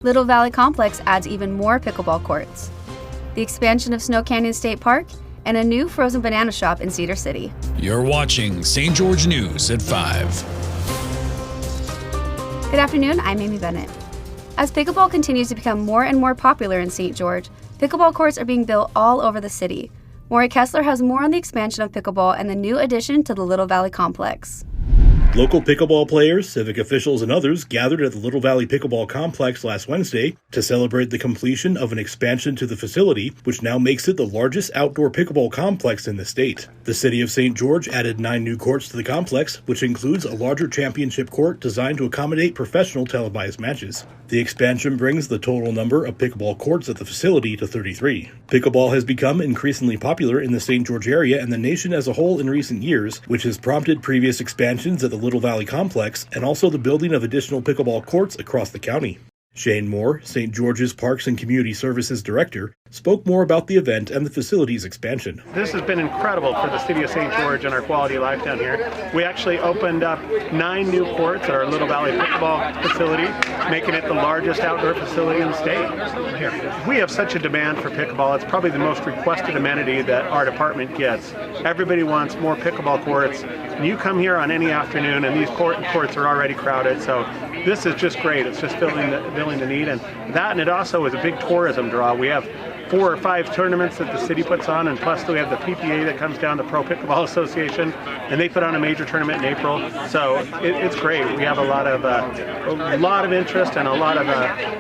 Little Valley Complex adds even more pickleball courts, the expansion of Snow Canyon State Park, and a new frozen banana shop in Cedar City. You're watching St. George News at 5. Good afternoon, I'm Amy Bennett. As pickleball continues to become more and more popular in St. George, pickleball courts are being built all over the city. Maury Kessler has more on the expansion of pickleball and the new addition to the Little Valley Complex. Local pickleball players, civic officials, and others gathered at the Little Valley Pickleball Complex last Wednesday to celebrate the completion of an expansion to the facility, which now makes it the largest outdoor pickleball complex in the state. The city of St. George added 9 new courts to the complex, which includes a larger championship court designed to accommodate professional televised matches. The expansion brings the total number of pickleball courts at the facility to 33. Pickleball has become increasingly popular in the St. George area and the nation as a whole in recent years, which has prompted previous expansions at the Little Valley Complex and also the building of additional pickleball courts across the county. Shane Moore, St. George's Parks and Community Services Director, spoke more about the event and the facility's expansion. This has been incredible for the city of St. George and our quality of life down here. We actually opened up 9 new courts at our Little Valley Pickleball facility, making it the largest outdoor facility in the state. Here. We have such a demand for pickleball. It's probably the most requested amenity that our department gets. Everybody wants more pickleball courts. And you come here on any afternoon and these courts are already crowded, so this is just great. It's just filling the need, and it also is a big tourism draw. We have 4 or 5 tournaments that the city puts on, and plus we have the PPA that comes down, the Pro Pickleball Association, and they put on a major tournament in April. So it's great. We have a lot of interest and a lot of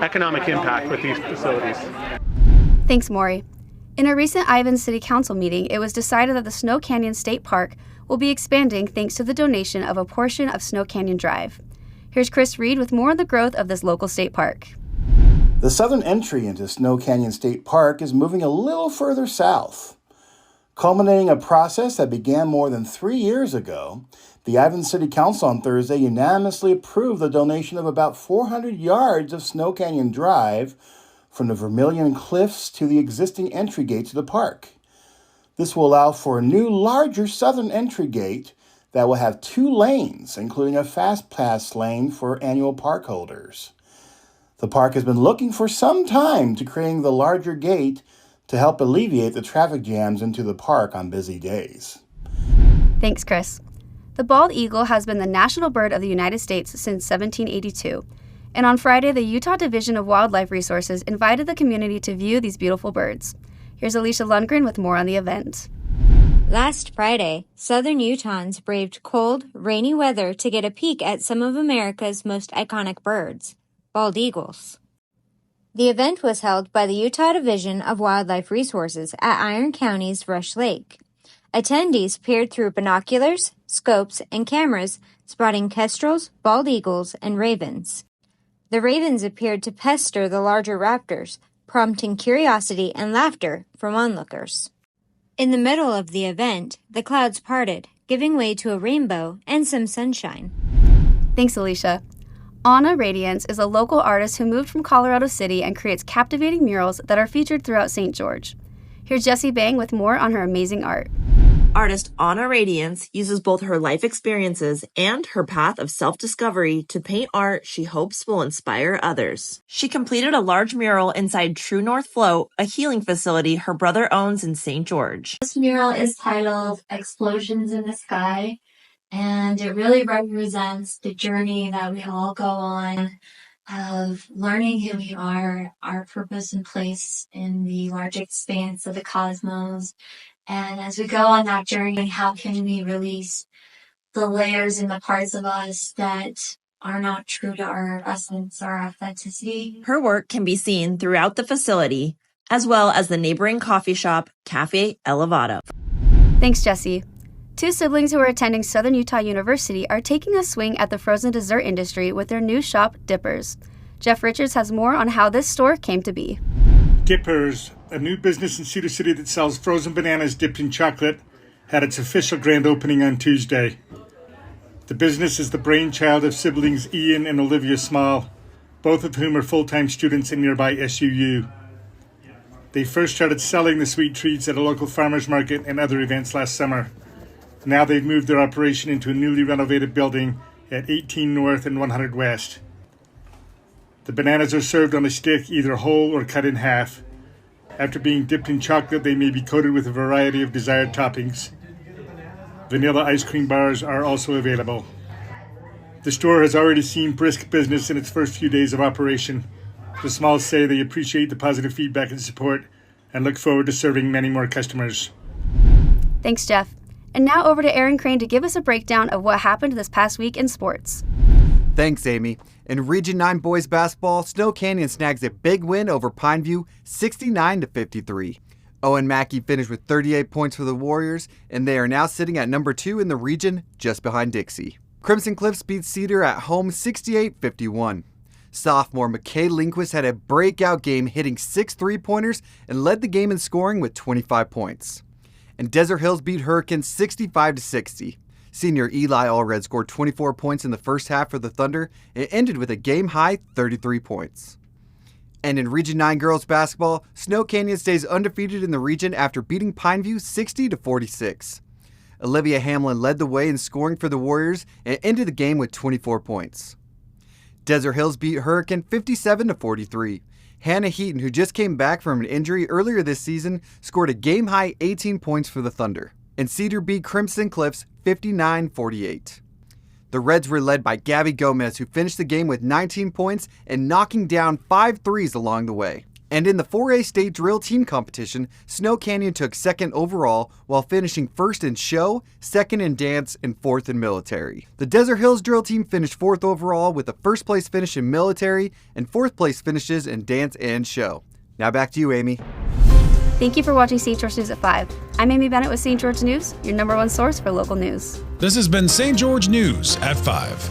economic impact with these facilities. Thanks, Maury. In a recent Ivins City Council meeting, it was decided that the Snow Canyon State Park will be expanding thanks to the donation of a portion of Snow Canyon Drive. Here's Chris Reed with more on the growth of this local state park. The southern entry into Snow Canyon State Park is moving a little further south. Culminating a process that began more than 3 years ago, the Ivins City Council on Thursday unanimously approved the donation of about 400 yards of Snow Canyon Drive from the Vermilion Cliffs to the existing entry gate to the park. This will allow for a new, larger southern entry gate that will have 2 lanes, including a fast pass lane for annual park holders. The park has been looking for some time to creating the larger gate to help alleviate the traffic jams into the park on busy days. Thanks, Chris. The bald eagle has been the national bird of the United States since 1782, and on Friday, the Utah Division of Wildlife Resources invited the community to view these beautiful birds. Here's Alicia Lundgren with more on the event. Last Friday, Southern Utahns braved cold, rainy weather to get a peek at some of America's most iconic birds, bald eagles. The event was held by the Utah Division of Wildlife Resources at Iron County's Rush Lake. Attendees peered through binoculars, scopes, and cameras, spotting kestrels, bald eagles, and ravens. The ravens appeared to pester the larger raptors, prompting curiosity and laughter from onlookers. In the middle of the event, the clouds parted, giving way to a rainbow and some sunshine. Thanks, Alicia. Anna Radiance is a local artist who moved from Colorado City and creates captivating murals that are featured throughout St. George. Here's Jessie Bang with more on her amazing art. Artist Anna Radiance uses both her life experiences and her path of self-discovery to paint art she hopes will inspire others. She completed a large mural inside True North Float, a healing facility her brother owns in St. George. This mural is titled Explosions in the Sky, and it really represents the journey that we all go on of learning who we are, our purpose and place in the large expanse of the cosmos. And as we go on that journey, how can we release the layers and the parts of us that are not true to our essence, our authenticity? Her work can be seen throughout the facility, as well as the neighboring coffee shop, Cafe Elevado. Thanks, Jessie. 2 siblings who are attending Southern Utah University are taking a swing at the frozen dessert industry with their new shop, Dippers. Jeff Richards has more on how this store came to be. Dippers, a new business in Cedar City that sells frozen bananas dipped in chocolate, had its official grand opening on Tuesday. The business is the brainchild of siblings Ian and Olivia Small, both of whom are full-time students in nearby SUU. They first started selling the sweet treats at a local farmers market and other events last summer. Now they've moved their operation into a newly renovated building at 18 North and 100 West. The bananas are served on a stick, either whole or cut in half. After being dipped in chocolate, they may be coated with a variety of desired toppings. Vanilla ice cream bars are also available. The store has already seen brisk business in its first few days of operation. The Smalls say they appreciate the positive feedback and support and look forward to serving many more customers. Thanks, Jeff. And now over to Aaron Crane to give us a breakdown of what happened this past week in sports. Thanks, Amy. In Region 9 boys basketball, Snow Canyon snags a big win over Pineview, 69-53. Owen Mackey finished with 38 points for the Warriors, and they are now sitting at number 2 in the region, just behind Dixie. Crimson Cliffs beat Cedar at home 68-51. Sophomore McKay Lindquist had a breakout game, hitting 6 3-pointers and led the game in scoring with 25 points. And Desert Hills beat Hurricanes 65-60. Senior Eli Allred scored 24 points in the first half for the Thunder and ended with a game-high 33 points. And in Region 9 girls basketball, Snow Canyon stays undefeated in the region after beating Pineview 60-46. Olivia Hamlin led the way in scoring for the Warriors and ended the game with 24 points. Desert Hills beat Hurricane 57-43. Hannah Heaton, who just came back from an injury earlier this season, scored a game-high 18 points for the Thunder. And Cedar beat Crimson Cliffs 59-48. The Reds were led by Gabby Gomez, who finished the game with 19 points and knocking down 5 threes along the way. And in the 4A state drill team competition, Snow Canyon took second overall while finishing first in show, second in dance, and fourth in military. The Desert Hills drill team finished fourth overall with a first place finish in military and fourth place finishes in dance and show. Now back to you, Amy. Thank you for watching St. George News at 5. I'm Amy Bennett with St. George News, your #1 source for local news. This has been St. George News at 5.